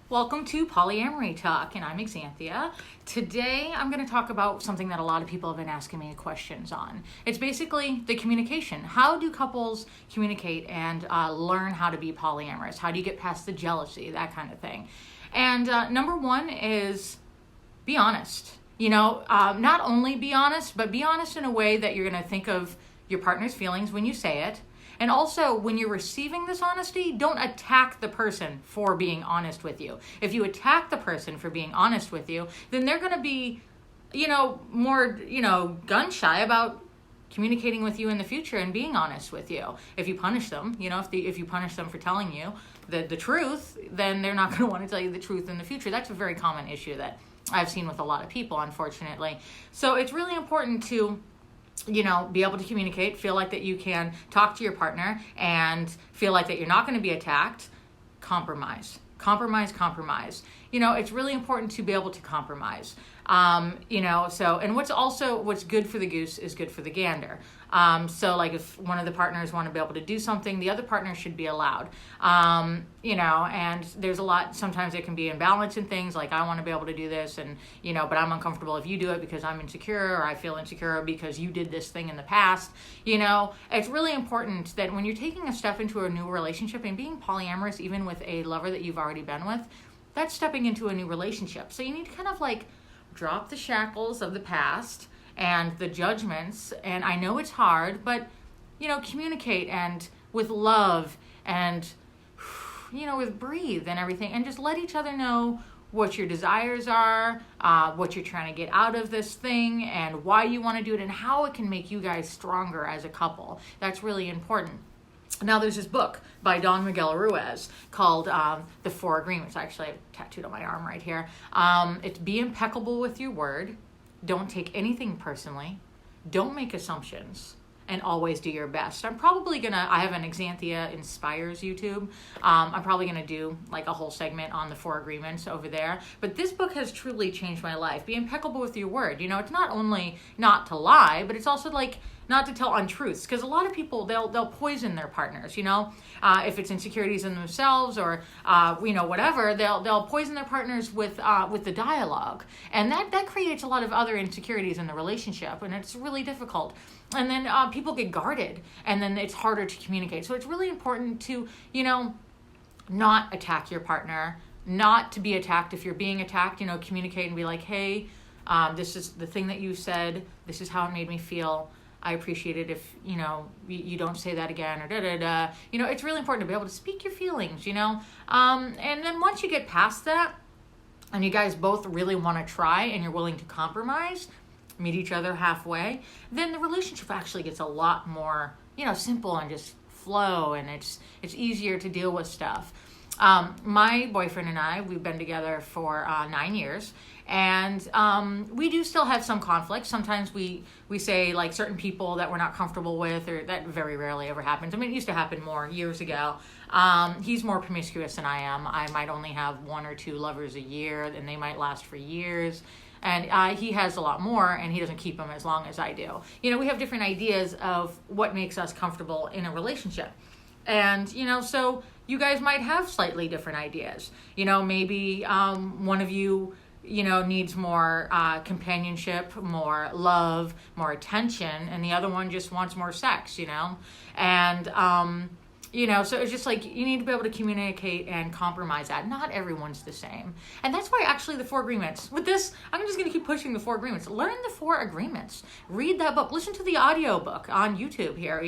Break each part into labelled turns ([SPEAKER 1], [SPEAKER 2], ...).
[SPEAKER 1] Welcome to Polyamory Talk, and I'm Xanthia. Today, I'm going to talk about something that a lot of people have been asking me questions on. It's basically the communication. How do couples communicate and learn how to be polyamorous? How do you get past the jealousy, that kind of thing? And number one is be honest. Not only be honest, but be honest in a way that you're going to think of your partner's feelings when you say it. And also, when you're receiving this honesty, don't attack the person for being honest with you. If you attack the person for being honest with you, then they're going to be, more, gun shy about communicating with you in the future and being honest with you. If you punish them, if you punish them for telling you the truth, then they're not going to want to tell you the truth in the future. That's a very common issue that I've seen with a lot of people, unfortunately. So it's really important to be able to communicate, feel like that you can talk to your partner and feel like that you're not going to be attacked. Compromise. It's really important to be able to compromise. And what's good for the goose is good for the gander. So like if one of the partners want to be able to do something, the other partner should be allowed. And there's a lot, sometimes it can be imbalance in things, like I want to be able to do this and, but I'm uncomfortable if you do it because I'm insecure, or I feel insecure because you did this thing in the past. It's really important that when you're taking a step into a new relationship and being polyamorous, even with a lover that you've already been with, that's stepping into a new relationship. So you need to kind of like drop the shackles of the past and the judgments. And I know it's hard, but, communicate and with love and, with breathe and everything, and just let each other know what your desires are, what you're trying to get out of this thing, and why you want to do it, and how it can make you guys stronger as a couple. That's really important. Now, there's this book by Don Miguel Ruiz called The Four Agreements. Actually, I have it tattooed on my arm right here. It's be impeccable with your word. Don't take anything personally. Don't make assumptions. And always do your best. I have an Xanthia Inspires YouTube. I'm probably going to do like a whole segment on the Four Agreements over there. But this book has truly changed my life. Be impeccable with your word. It's not only not to lie, but it's also like not to tell untruths, because a lot of people, they'll poison their partners, if it's insecurities in themselves or, whatever, they'll poison their partners with the dialogue. And that creates a lot of other insecurities in the relationship, and it's really difficult. And then people get guarded, and then it's harder to communicate. So it's really important to, not attack your partner, not to be attacked. If you're being attacked, communicate and be like, hey, this is the thing that you said. This is how it made me feel. I appreciate it if, you don't say that again, or da-da-da. It's really important to be able to speak your feelings, and then once you get past that, and you guys both really want to try, and you're willing to compromise, meet each other halfway, then the relationship actually gets a lot more, simple and just flow, and it's easier to deal with stuff. My boyfriend and I, we've been together for 9 years, and we do still have some conflicts. Sometimes we say like certain people that we're not comfortable with, or that very rarely ever happens. I mean, it used to happen more years ago. He's more promiscuous than I am. I might only have 1 or 2 lovers a year, and they might last for years. And he has a lot more, and he doesn't keep them as long as I do. We have different ideas of what makes us comfortable in a relationship. And, so you guys might have slightly different ideas. Maybe one of you, needs more companionship, more love, more attention, and the other one just wants more sex, And, so it's just like you need to be able to communicate and compromise that. Not everyone's the same. And that's why actually the Four Agreements, with this, I'm just going to keep pushing the Four Agreements. Learn the Four Agreements. Read that book. Listen to the audio book on YouTube here,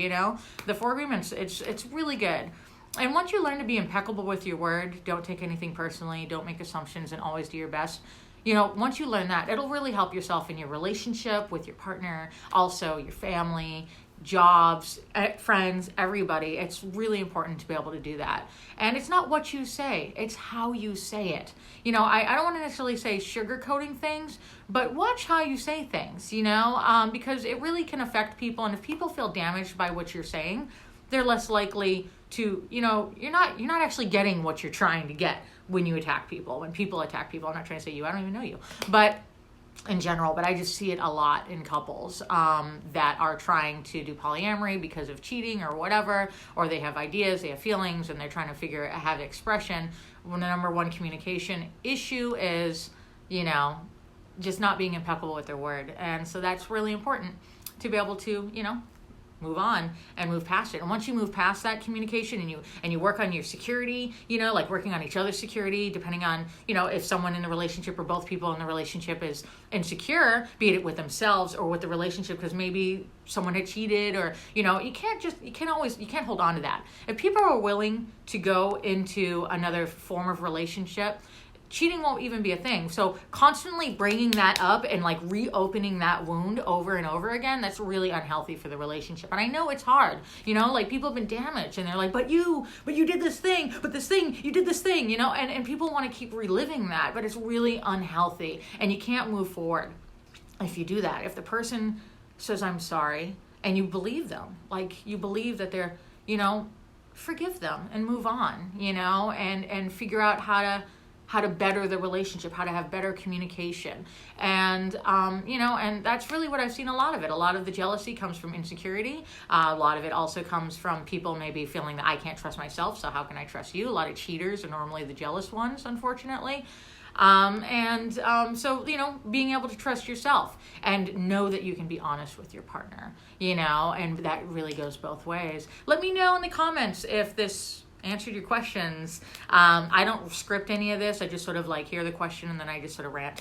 [SPEAKER 1] The Four Agreements, it's really good. And once you learn to be impeccable with your word, don't take anything personally, don't make assumptions, and always do your best, once you learn that, it'll really help yourself in your relationship with your partner, also your family, jobs, friends, everybody. It's really important to be able to do that. And it's not what you say, it's how you say it. I don't want to necessarily say sugarcoating things, but watch how you say things, because it really can affect people. And if people feel damaged by what you're saying, they're less likely to, you're not actually getting what you're trying to get when you attack people. When people attack people, I'm not trying to say you, I don't even know you, but in general, but I just see it a lot in couples that are trying to do polyamory because of cheating or whatever, or they have ideas, they have feelings, and they're trying to have expression. When the number one communication issue is, just not being impeccable with their word. And so that's really important to be able to, move on and move past it. And once you move past that communication and you work on your security, like working on each other's security, depending on, if someone in the relationship or both people in the relationship is insecure, be it with themselves or with the relationship, because maybe someone had cheated, or, you can't hold on to that. If people are willing to go into another form of relationship, cheating won't even be a thing. So constantly bringing that up and like reopening that wound over and over again, that's really unhealthy for the relationship. And I know it's hard, like people have been damaged and they're like, but you did this thing, you did this thing, and people want to keep reliving that, but it's really unhealthy and you can't move forward if you do that. If the person says, I'm sorry, and you believe them, like you believe that they're, forgive them and move on, and figure out how to better the relationship, how to have better communication. And, and that's really what I've seen a lot of it. A lot of the jealousy comes from insecurity. A lot of it also comes from people maybe feeling that I can't trust myself, so how can I trust you? A lot of cheaters are normally the jealous ones, unfortunately. So, being able to trust yourself and know that you can be honest with your partner, and that really goes both ways. Let me know in the comments if this answered your questions. I don't script any of this. I just sort of like hear the question and then I just sort of rant.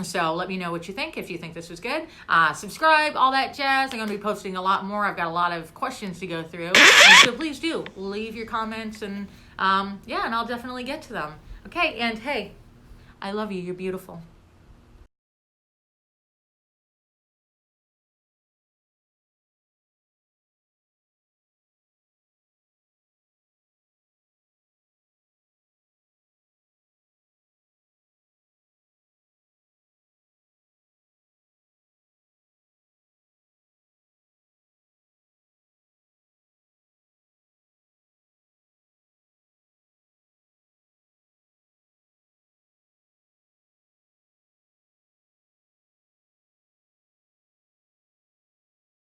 [SPEAKER 1] So let me know what you think, if you think this was good. Subscribe, all that jazz. I'm going to be posting a lot more. I've got a lot of questions to go through. And so please do leave your comments and and I'll definitely get to them. Okay, and hey, I love you. You're beautiful.